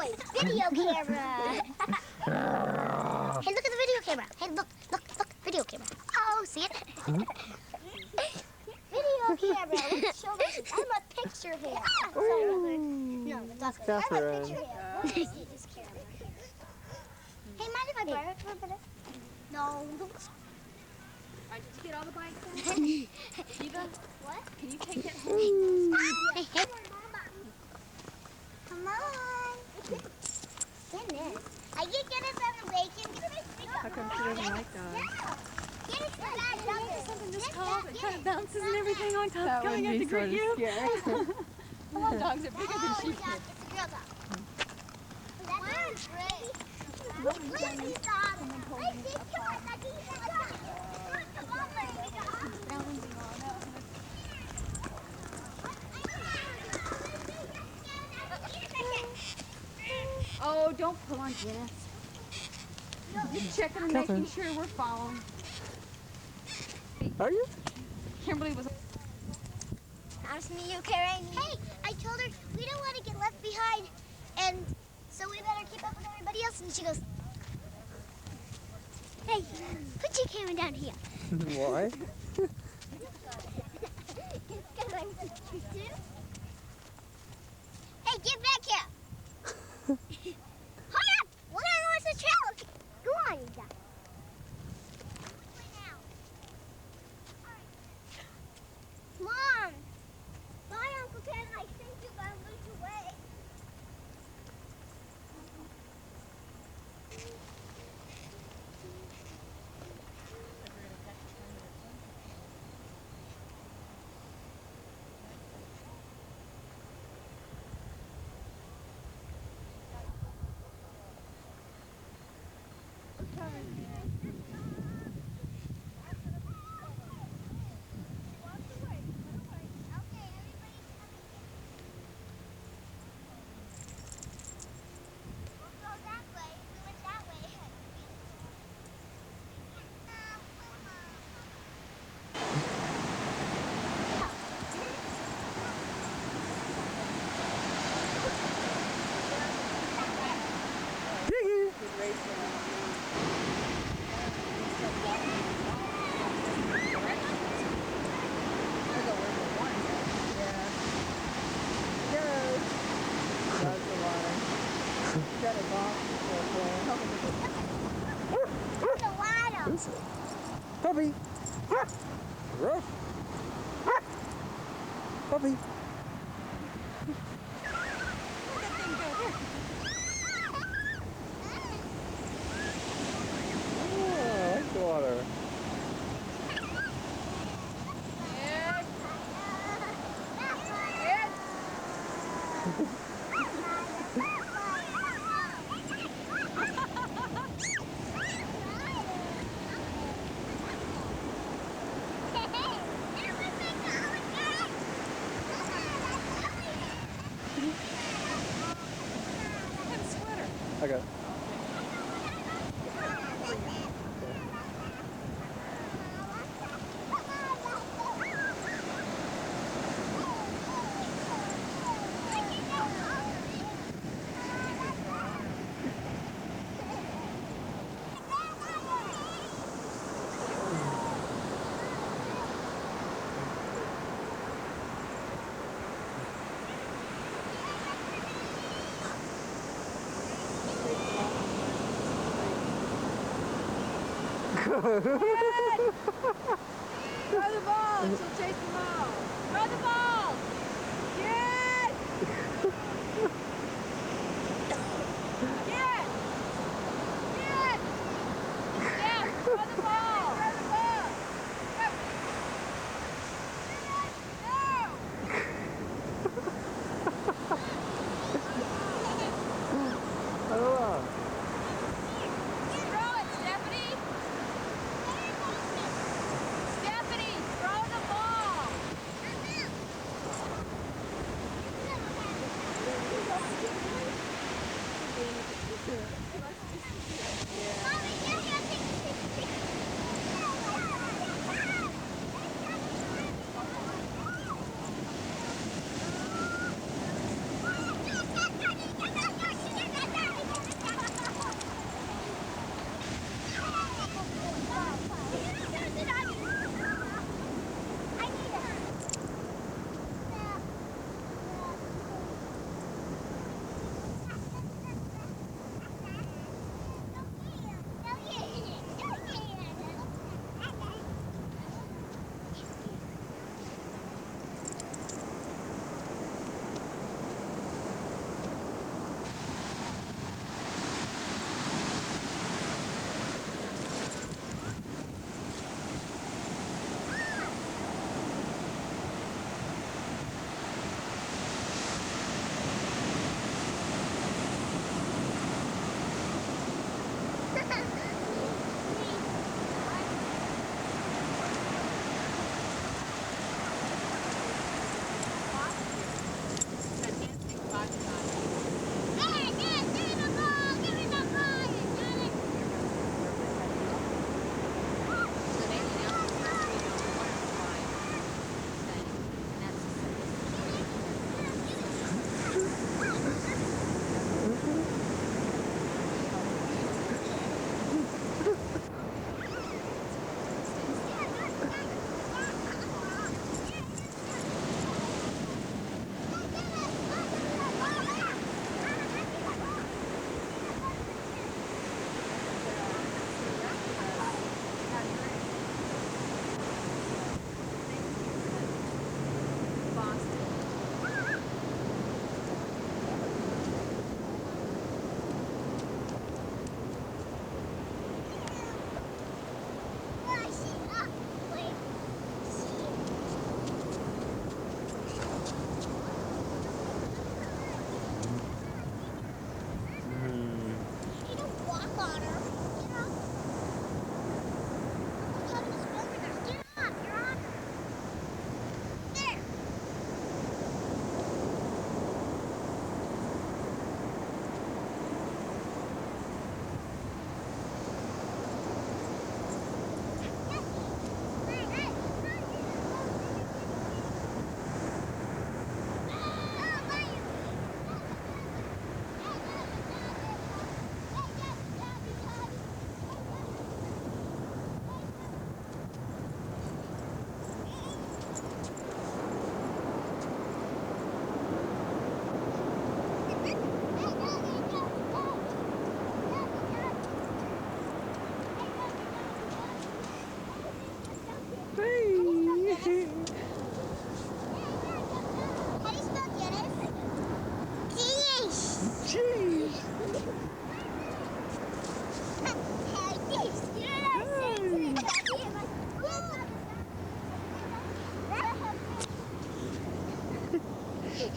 boys, video camera. Hey, look at the video camera. Hey, look, video camera. Oh, see it? Video camera. Let's show this. I'm a picture here. Sorry, no, that's I'm a picture here. Let me see this camera. Hey, mind if I borrow it for a minute? No. Did you get all the bikes in? Eva? What? Can you take it home? Hey. Come on. Get in. I can get it from the lake. How come she doesn't like dogs? Get it from Something just tall that kind of bounces and everything on top. That Coming would up be to greet sort you. of scary. A lot of dogs are bigger than Oh, she yeah, is. it's a girl dog. That's great. Look at these dogs. I think you're like these dogs. Come on, baby dog. That one's Oh, don't pull on Jess. Just checking and making sure we're following. Are you? Kimberly was. Nice to meet you, Karen. Hey, I told her we don't want to get left behind, and so we better keep up with everybody else. And she goes, "Hey, put your camera down here." Why? Hey, get back here! Hold up! We're gonna watch the trail. Go on, you guys. Mom! Bye, Uncle Ken. I think you're gonna lose your way. Puppy! Ruff! Puppy! Oh, I like the water. Okay. Throw the ball. She'll chase them all. Throw the ball. Yes. Yes. Yes. Yes. Throw the ball. Throw the ball. Go. I don't know. Throw it, Stephanie. Stephanie, throw the ball.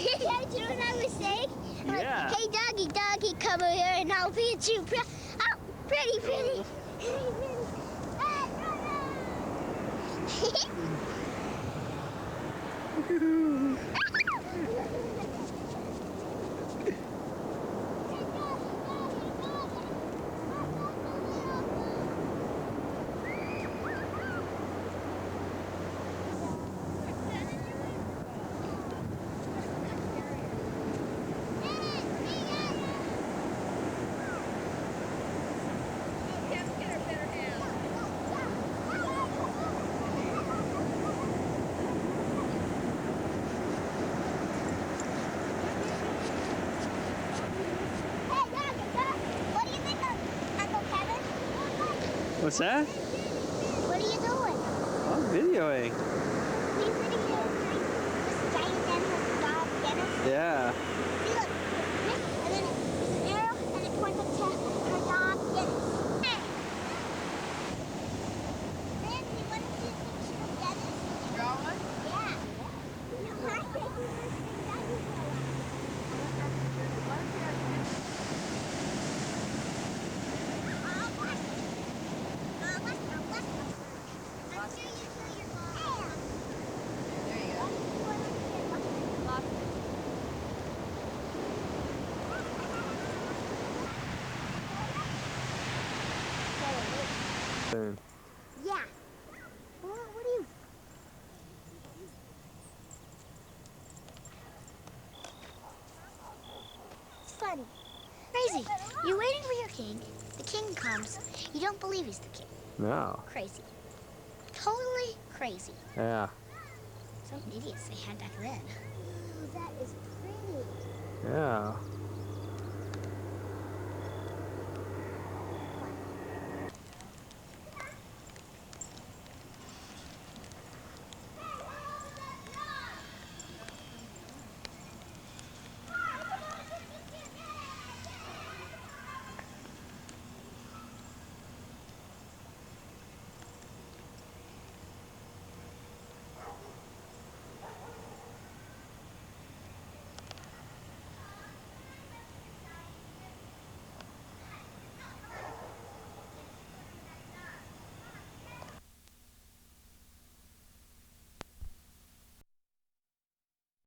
Yeah, do you know what I was saying? Yeah. Like, hey, doggy, doggy, come over here and I'll feed you. Oh, pretty, pretty. Pretty, pretty. Ah, no, What's that? What are you doing? I'm videoing. Please videoing this giant animal dog, Dennis. Yeah. See, look. And then there's an arrow, and it points up to her dog, Dennis. Man, you want to see a picture of Dennis? Draw one? Yeah. No, I think we were saying dinosaur. Soon. Yeah. What are you? It's funny. Crazy. You're waiting for your king. The king comes. You don't believe he's the king. No. Crazy. Totally crazy. Yeah. Some idiots they had back then. Oh, that is pretty. Yeah.